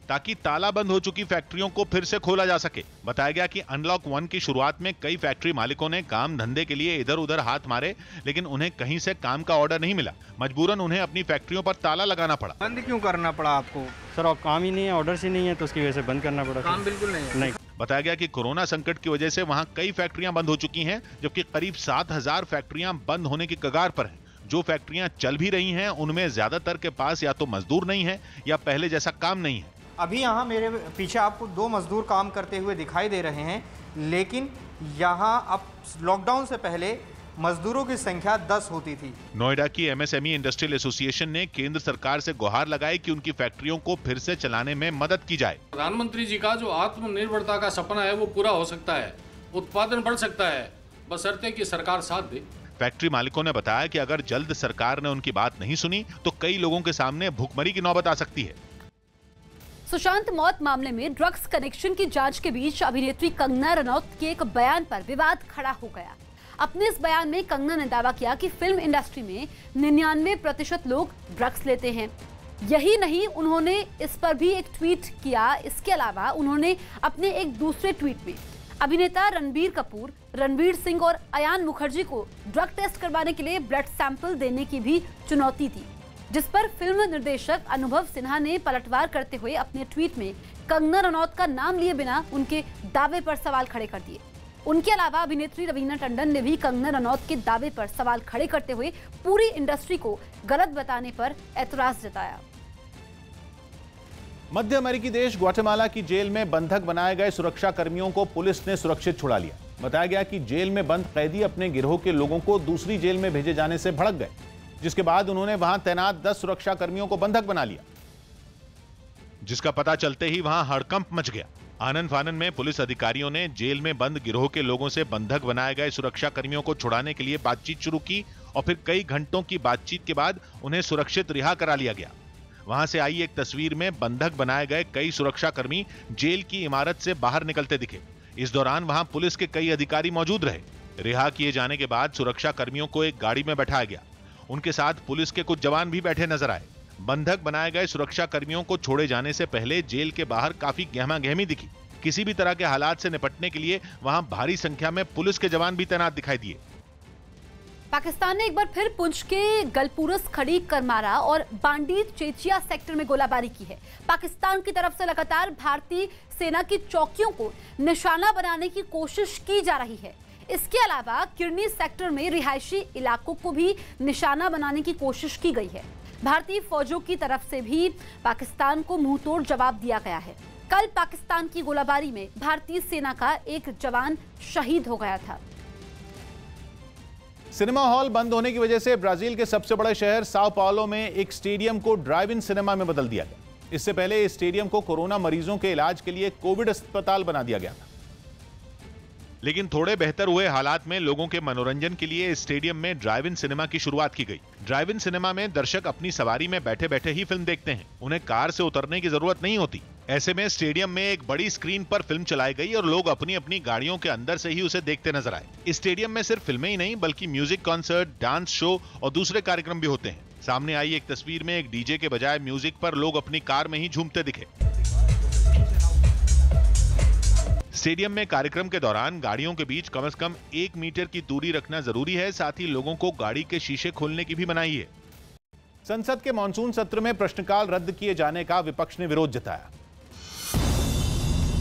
ताकि तालाबंद हो चुकी फैक्ट्रियों को फिर से खोला जा सके। बताया गया कि अनलॉक 1 की शुरुआत में कई फैक्ट्री मालिकों ने काम धंधे के लिए इधर उधर हाथ मारे, लेकिन उन्हें कहीं से काम का ऑर्डर नहीं मिला। मजबूरन उन्हें अपनी फैक्ट्रियों पर ताला लगाना पड़ा। बंद क्यों करना पड़ा आपको? सर अब काम ही नहीं है, ऑर्डर ही नहीं है, तो उसकी वजह से बंद करना पड़ा। काम बिल्कुल नहीं। बताया गया कि कोरोना संकट की वजह से वहां कई फैक्ट्रियां बंद हो चुकी हैं, जबकि करीब 7000 फैक्ट्रियां बंद होने की कगार पर हैं। जो फैक्ट्रियां चल भी रही हैं उनमें ज्यादातर के पास या तो मजदूर नहीं है या पहले जैसा काम नहीं है। अभी यहाँ मेरे पीछे आपको 2 मजदूर काम करते हुए दिखाई दे रहे हैं, लेकिन यहाँ अब लॉकडाउन से पहले मजदूरों की संख्या 10 होती थी। नोएडा की एमएसएमई इंडस्ट्रियल एसोसिएशन ने केंद्र सरकार से गुहार लगाई कि उनकी फैक्ट्रियों को फिर से चलाने में मदद की जाए। प्रधानमंत्री जी का जो आत्मनिर्भरता का सपना है वो पूरा हो सकता है, उत्पादन बढ़ सकता है, बशर्ते कि सरकार साथ दे। फैक्ट्री मालिकों ने बताया कि अगर जल्द सरकार ने उनकी बात नहीं सुनी तो कई लोगों के सामने भूखमरी की नौबत आ सकती है। सुशांत मौत मामले में ड्रग्स कनेक्शन की जांच के बीच अभिनेत्री कंगना रनौत के एक बयान पर विवाद खड़ा हो गया। अपने इस बयान में कंगना ने दावा किया कि फिल्म इंडस्ट्री में 99% लोग ड्रग्स लेते हैं। यही नहीं, उन्होंने इस पर भी एक ट्वीट किया। इसके अलावा उन्होंने अपने एक दूसरे ट्वीट में अभिनेता रणबीर कपूर, रणवीर सिंह और अयान मुखर्जी को ड्रग टेस्ट करवाने के लिए ब्लड सैंपल देने की भी चुनौती दी, जिस पर फिल्म निर्देशक अनुभव सिन्हा ने पलटवार करते हुए अपने ट्वीट में कंगना रनौत का नाम लिए बिना उनके दावे पर सवाल खड़े कर दिए। उनके अलावा अभिनेत्री रवीना टंडन ने भी कंगना रनौत के दावे पर सवाल खड़े करते हुए पूरी इंडस्ट्री को गलत बताने पर ऐतराज जताया। मध्य अमेरिकी देश ग्वाटेमाला की जेल में बंधक बनाए गए सुरक्षा कर्मियों को पुलिस ने सुरक्षित छुड़ा लिया। बताया गया कि जेल में बंद कैदी अपने गिरोह के लोगों को दूसरी जेल में भेजे जाने से भड़क गए, जिसके बाद उन्होंने वहां तैनात 10 सुरक्षा कर्मियों को बंधक बना लिया, जिसका पता चलते ही वहां हड़कंप मच गया। आनन फानन में पुलिस अधिकारियों ने जेल में बंद गिरोह के लोगों से बंधक बनाए गए सुरक्षा कर्मियों को छुड़ाने के लिए बातचीत शुरू की और फिर कई घंटों की बातचीत के बाद उन्हें सुरक्षित रिहा करा लिया गया। वहां से आई एक तस्वीर में बंधक बनाए गए कई सुरक्षा कर्मी जेल की इमारत से बाहर निकलते दिखे। इस दौरान वहां पुलिस के कई अधिकारी मौजूद रहे। रिहा किए जाने के बाद सुरक्षा कर्मियों को एक गाड़ी में बैठाया गया। उनके साथ पुलिस के कुछ जवान भी बैठे नजर आए। बंधक बनाए गए सुरक्षा कर्मियों को छोड़े जाने से पहले जेल के बाहर काफी गहमागहमी दिखी। किसी भी तरह के हालात से निपटने के लिए वहां भारी संख्या में पुलिस के जवान भी तैनात दिखाई दिए। पाकिस्तान ने एक बार फिर पुंछ के गलपुरस, खड़ी, करमारा और बांडीर चेचिया सेक्टर में गोलाबारी की है। पाकिस्तान की तरफ से लगातार भारतीय सेना की चौकियों को निशाना बनाने की कोशिश की जा रही है। इसके अलावा किरनी सेक्टर में रिहायशी इलाकों को भी निशाना बनाने की कोशिश की गई है। भारतीय फौजों की तरफ से भी पाकिस्तान को मुंहतोड़ जवाब दिया गया है। कल पाकिस्तान की गोलाबारी में भारतीय सेना का एक जवान शहीद हो गया था। सिनेमा हॉल बंद होने की वजह से ब्राजील के सबसे बड़े शहर साओ पाउलो में एक स्टेडियम को ड्राइव इन सिनेमा में बदल दिया गया। इससे पहले इस स्टेडियम को कोरोना मरीजों के इलाज के लिए कोविड अस्पताल बना दिया गया था, लेकिन थोड़े बेहतर हुए हालात में लोगों के मनोरंजन के लिए स्टेडियम में ड्राइव इन सिनेमा की शुरुआत की गई। ड्राइव इन सिनेमा में दर्शक अपनी सवारी में बैठे बैठे ही फिल्म देखते हैं। उन्हें कार से उतरने की जरूरत नहीं होती। ऐसे में स्टेडियम में एक बड़ी स्क्रीन पर फिल्म चलाई गई और लोग अपनी अपनी गाड़ियों के अंदर से ही उसे देखते नजर आए। इस स्टेडियम में सिर्फ फिल्में ही नहीं बल्कि म्यूजिक कॉन्सर्ट, डांस शो और दूसरे कार्यक्रम भी होते हैं। सामने आई एक तस्वीर में एक डीजे के बजाय म्यूजिक पर लोग अपनी कार में ही झूमते दिखे। स्टेडियम में कार्यक्रम के दौरान गाड़ियों के बीच कम से कम 1 मीटर की दूरी रखना जरूरी है। साथ ही लोगों को गाड़ी के शीशे खोलने की भी मनाही है। संसद के मानसून सत्र में प्रश्नकाल रद्द किए जाने का विपक्ष ने विरोध जताया।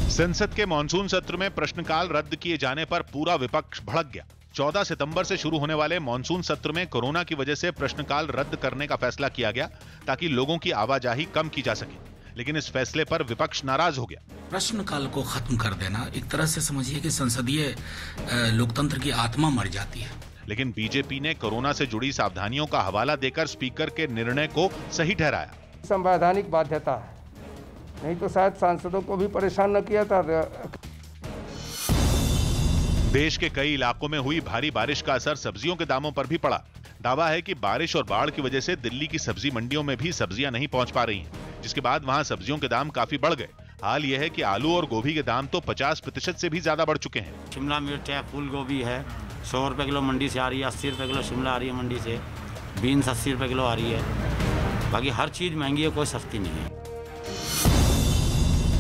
संसद के मानसून सत्र में प्रश्नकाल रद्द किए जाने पर पूरा विपक्ष भड़क गया। 14 सितंबर से शुरू होने वाले मॉनसून सत्र में कोरोना की वजह से प्रश्नकाल रद्द करने का फैसला किया गया ताकि लोगों की आवाजाही कम की जा सके, लेकिन इस फैसले पर विपक्ष नाराज हो गया। प्रश्नकाल को खत्म कर देना एक तरह से समझिए कि संसदीय लोकतंत्र की आत्मा मर जाती है। लेकिन बीजेपी ने कोरोना से जुड़ी सावधानियों का हवाला देकर स्पीकर के निर्णय को सही ठहराया। संवैधानिक बाध्यता है, नहीं तो शायद सांसदों को भी परेशान न किया था। देश के कई इलाकों में हुई भारी बारिश का असर सब्जियों के दामों पर भी पड़ा। दावा है कि बारिश और बाढ़ की वजह से दिल्ली की सब्जी मंडियों में भी सब्जियां नहीं पहुंच पा रही हैं, जिसके बाद वहां सब्जियों के दाम काफी बढ़ गए। हाल यह है कि आलू और गोभी के दाम तो 50% से भी ज्यादा बढ़ चुके हैं। शिमला मिर्च है, फूल गोभी है, 100 रुपए किलो मंडी से आ रही है, 80 रुपए किलो शिमला आ रही है मंडी से, बीन्स 80 रुपए किलो आ रही है। बाकी हर चीज महंगी है, कोई सस्ती नहीं है।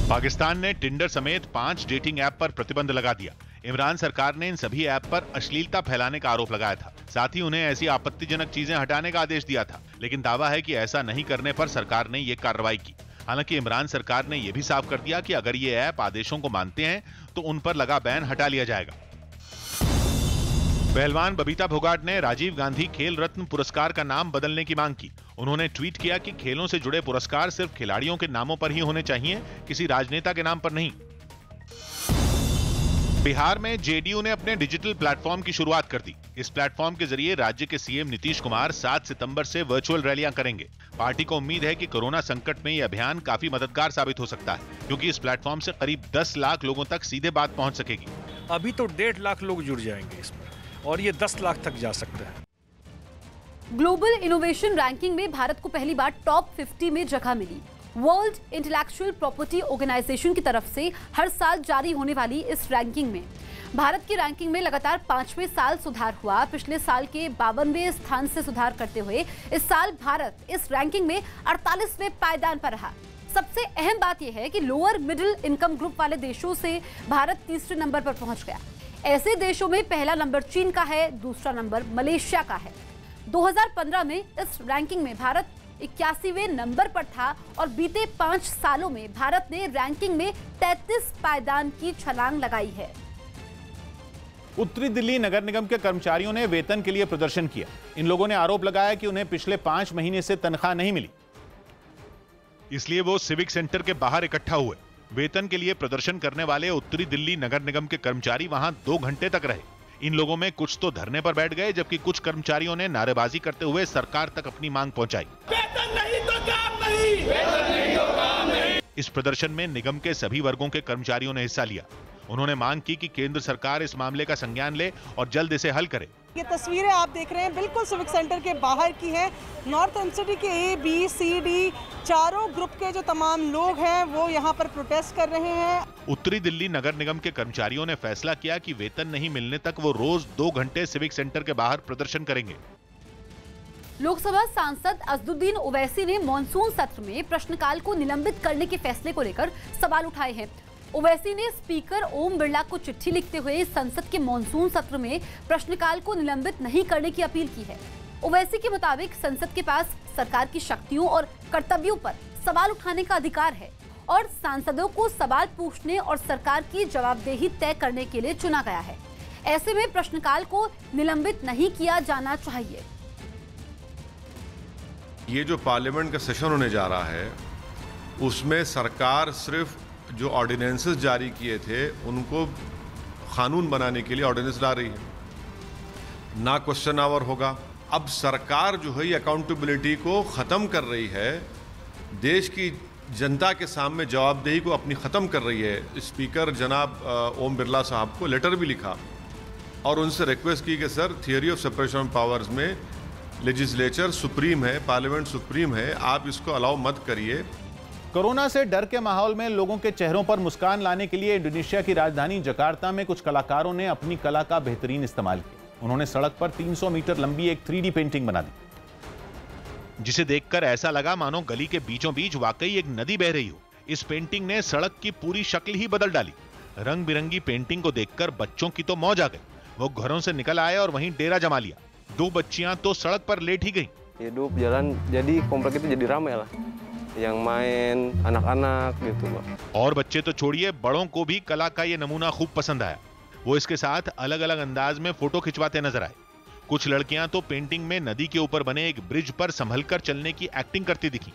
पाकिस्तान ने टिंडर समेत 5 डेटिंग ऐप पर प्रतिबंध लगा दिया। इमरान सरकार ने इन सभी ऐप पर अश्लीलता फैलाने का आरोप लगाया था, साथ ही उन्हें ऐसी आपत्तिजनक चीजें हटाने का आदेश दिया था, लेकिन दावा है कि ऐसा नहीं करने पर सरकार ने ये कार्रवाई की। हालांकि इमरान सरकार ने यह भी साफ कर दिया कि अगर ये ऐप आदेशों को मानते हैं तो उन पर लगा बैन हटा लिया जाएगा। पहलवान बबीता फोगाट ने राजीव गांधी खेल रत्न पुरस्कार का नाम बदलने की मांग की। उन्होंने ट्वीट किया कि खेलों से जुड़े पुरस्कार सिर्फ खिलाड़ियों के नामों पर ही होने चाहिए, किसी राजनेता के नाम पर नहीं। बिहार में जेडीयू ने अपने डिजिटल प्लेटफॉर्म की शुरुआत कर दी। इस प्लेटफॉर्म के जरिए राज्य के सीएम नीतीश कुमार 7 सितंबर से वर्चुअल रैलियां करेंगे। पार्टी को उम्मीद है कि कोरोना संकट में यह अभियान काफी मददगार साबित हो सकता है, क्योंकि इस प्लेटफॉर्म से करीब 10 लाख लोगों तक सीधे बात पहुंच सकेगी। अभी तो 1.5 लाख लोग जुड़ जाएंगे इसमें, और ये 10 लाख तक जा सकता है। ग्लोबल इनोवेशन रैंकिंग में भारत को पहली बार टॉप 50 में जगह मिली। वर्ल्ड इंटेलेक्चुअल प्रॉपर्टी ऑर्गेनाइजेशन की तरफ से हर साल जारी होने वाली इस रैंकिंग में भारत की रैंकिंग में लगातार 5वें साल सुधार हुआ। पिछले साल के 52वें स्थान से सुधार करते हुए इस साल भारत इस रैंकिंग में 48वें पायदान पर रहा। सबसे अहम बात यह है कि लोअर मिडिल इनकम ग्रुप वाले देशों से भारत तीसरे नंबर पर पहुंच गया। ऐसे देशों में पहला नंबर चीन का है, दूसरा नंबर मलेशिया का है। 2015 में इस रैंकिंग में भारत 81वें नंबर पर था और बीते 5 सालों में भारत ने रैंकिंग में 33 पायदान की छलांग लगाई है। उत्तरी दिल्ली नगर निगम के कर्मचारियों ने वेतन के लिए प्रदर्शन किया। इन लोगों ने आरोप लगाया कि उन्हें पिछले 5 महीने से तनख्वाह नहीं मिली, इसलिए वो सिविक सेंटर के बाहर इकट्ठा हुए। वेतन के लिए प्रदर्शन करने वाले उत्तरी दिल्ली नगर निगम के कर्मचारी वहां 2 घंटे तक रहे। इन लोगों में कुछ तो धरने पर बैठ गए, जबकि कुछ कर्मचारियों ने नारेबाजी करते हुए सरकार तक अपनी मांग पहुंचाई। वेतन नहीं तो काम नहीं, वेतन नहीं तो काम नहीं। इस प्रदर्शन में निगम के सभी वर्गों के कर्मचारियों ने हिस्सा लिया। उन्होंने मांग की कि केंद्र सरकार इस मामले का संज्ञान ले और जल्द इसे हल करे। ये तस्वीरें आप देख रहे हैं बिल्कुल सिविक सेंटर के बाहर की हैं। नॉर्थ एमसीडी के ए, बी, सी, डी चारों ग्रुप के जो तमाम लोग हैं वो यहाँ पर प्रोटेस्ट कर रहे हैं। उत्तरी दिल्ली नगर निगम के कर्मचारियों ने फैसला किया कि वेतन नहीं मिलने तक वो रोज 2 घंटे सिविक सेंटर के बाहर प्रदर्शन करेंगे। लोकसभा सांसद असदुद्दीन ओवैसी ने मॉनसून सत्र में प्रश्नकाल को निलंबित करने के फैसले को लेकर सवाल उठाए हैं। ओवैसी ने स्पीकर ओम बिरला को चिट्ठी लिखते हुए संसद के मॉनसून सत्र में प्रश्नकाल को निलंबित नहीं करने की अपील की है। ओवैसी के मुताबिक संसद के पास सरकार की शक्तियों और कर्तव्यों पर सवाल उठाने का अधिकार है और सांसदों को सवाल पूछने और सरकार की जवाबदेही तय करने के लिए चुना गया है। ऐसे में प्रश्नकाल को निलंबित नहीं किया जाना चाहिए। ये जो पार्लियामेंट का सेशन होने जा रहा है उसमें सरकार सिर्फ जो ऑर्डिनेंसेस जारी किए थे उनको कानून बनाने के लिए ऑर्डिनेंस ला रही है, ना क्वेश्चन आवर होगा। अब सरकार जो है ये अकाउंटेबिलिटी को ख़त्म कर रही है, देश की जनता के सामने जवाबदेही को अपनी ख़त्म कर रही है। स्पीकर जनाब ओम बिरला साहब को लेटर भी लिखा और उनसे रिक्वेस्ट की कि sir theory of separation of powers में लेजिस्लेचर सुप्रीम है, पार्लियामेंट सुप्रीम है, आप इसको अलाउ मत करिए। कोरोना से डर के माहौल में लोगों के चेहरों पर मुस्कान लाने के लिए इंडोनेशिया की राजधानी जकार्ता में कुछ कलाकारों ने अपनी कला का बेहतरीन इस्तेमाल किया। उन्होंने सड़क पर 300 मीटर लंबी एक 3D पेंटिंग बना दी, जिसे देखकर ऐसा लगा मानो गली के बीचों बीच वाकई एक नदी बह रही हो। इस पेंटिंग ने सड़क की पूरी शक्ल ही बदल डाली। रंग बिरंगी पेंटिंग को देखकर बच्चों की तो मौज आ गई। वो घरों से निकल आए और वहीं डेरा जमा लिया। 2 बच्चियां तो सड़क पर लेट ही गईं। Hidup jalan jadi komplek itu jadi ramai lah. Yang main anak-anak gitu, Pak. और बच्चे तो छोड़िए, बड़ों को भी कला का ये नमूना खूब पसंद आया। वो इसके साथ अलग अलग अंदाज में फोटो खिंचवाते नजर आए। कुछ लड़कियां तो पेंटिंग में नदी के ऊपर बने एक ब्रिज पर संभलकर चलने की एक्टिंग करती दिखी।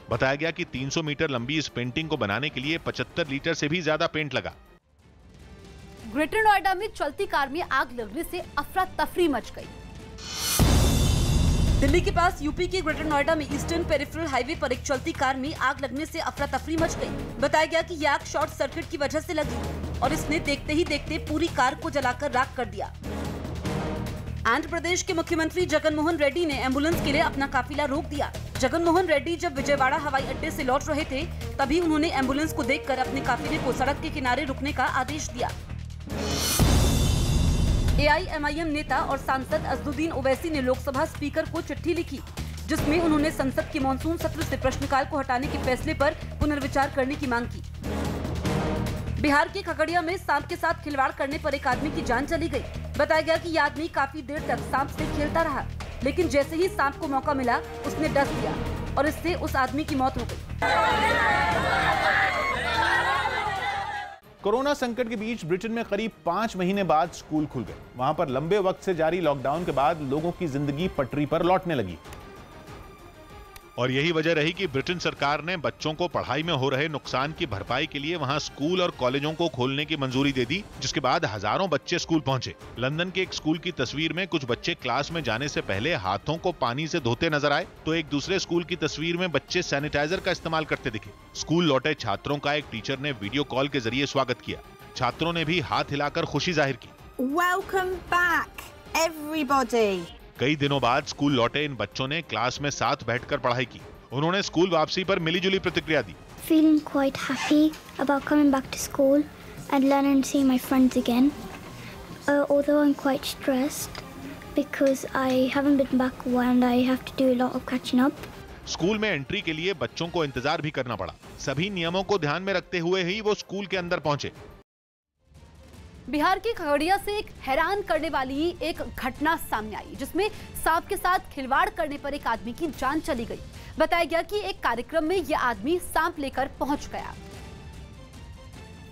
बताया गया कि 300 मीटर लंबी इस पेंटिंग को बनाने के लिए 75 लीटर से भी ज्यादा पेंट लगा। ग्रेटर नोएडा में चलती कार में आग लगने से अफरा तफरी मच गई। दिल्ली के पास यूपी के ग्रेटर नोएडा में ईस्टर्न पेरिफेरल हाईवे पर एक चलती कार में आग लगने से अफरा तफरी मच गई। बताया गया कि यह आग शॉर्ट सर्किट की वजह से लगी और इसने देखते ही देखते पूरी कार को जलाकर राख कर दिया। आंध्र प्रदेश के मुख्यमंत्री जगन मोहन रेड्डी ने एम्बुलेंस के लिए अपना काफिला रोक दिया। जगन मोहन रेड्डी जब विजयवाड़ा हवाई अड्डे से लौट रहे थे, तभी उन्होंने एम्बुलेंस को देखकर अपने काफिले को सड़क के किनारे रुकने का आदेश दिया। AIMIM नेता और सांसद अजदुद्दीन ओवैसी ने लोकसभा स्पीकर को चिट्ठी लिखी, जिसमें उन्होंने संसद के मॉनसून सत्र से प्रश्नकाल को हटाने के फैसले पर पुनर्विचार करने की मांग की। बिहार के खगड़िया में सांप के साथ खिलवाड़ करने पर एक आदमी की जान चली गई। बताया गया कि यह आदमी काफी देर तक सांप से खेलता रहा, लेकिन जैसे ही सांप को मौका मिला उसने डस दिया और इससे उस आदमी की मौत हो गई। कोरोना संकट के बीच ब्रिटेन में करीब 5 महीने बाद स्कूल खुल गए। वहां पर लंबे वक्त से जारी लॉकडाउन के बाद लोगों की जिंदगी पटरी पर लौटने लगी। और यही वजह रही कि ब्रिटेन सरकार ने बच्चों को पढ़ाई में हो रहे नुकसान की भरपाई के लिए वहां स्कूल और कॉलेजों को खोलने की मंजूरी दे दी, जिसके बाद हजारों बच्चे स्कूल पहुंचे। लंदन के एक स्कूल की तस्वीर में कुछ बच्चे क्लास में जाने से पहले हाथों को पानी से धोते नजर आए, तो एक दूसरे स्कूल की तस्वीर में बच्चे सैनिटाइजर का इस्तेमाल करते दिखे। स्कूल लौटे छात्रों का एक टीचर ने वीडियो कॉल के जरिए स्वागत किया। छात्रों ने भी हाथ हिलाकर खुशी जाहिर की। Welcome back, everybody. कई दिनों बाद स्कूल लौटे इन बच्चों ने क्लास में साथ बैठकर पढ़ाई की। उन्होंने स्कूल वापसी पर मिलीजुली प्रतिक्रिया दी। Feeling quite happy about coming back to school and learning and seeing my friends again. Although I'm quite stressed because I haven't been back a while and I have to do a lot of catching up. School में entry के लिए बच्चों को इंतजार भी करना पड़ा। सभी नियमों को ध्यान में रखते हुए ही वो स्कूल के अंदर पहुंचे। बिहार के खगड़िया से एक हैरान करने वाली एक घटना सामने आई, जिसमें सांप के साथ खिलवाड़ करने पर एक आदमी की जान चली गई। बताया गया कि एक कार्यक्रम में यह आदमी सांप लेकर पहुंच गया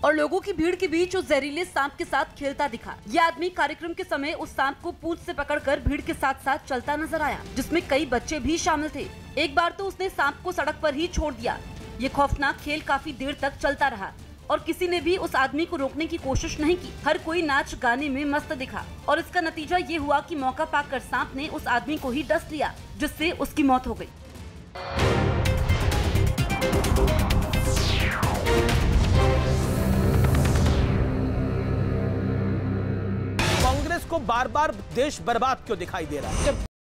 और लोगों की भीड़ के बीच उस जहरीले सांप के साथ खेलता दिखा। यह आदमी कार्यक्रम के समय उस सांप को पूंछ से पकड़कर भीड़ के साथ साथ चलता नजर आया, जिसमें कई बच्चे भी शामिल थे। एक बार तो उसने सांप को सड़क पर ही छोड़ दिया। ये खौफनाक खेल काफी देर तक चलता रहा और किसी ने भी उस आदमी को रोकने की कोशिश नहीं की। हर कोई नाच गाने में मस्त दिखा और इसका नतीजा ये हुआ कि मौका पाकर सांप ने उस आदमी को ही डस लिया, जिससे उसकी मौत हो गई। कांग्रेस को बार बार देश बर्बाद क्यों दिखाई दे रहा है?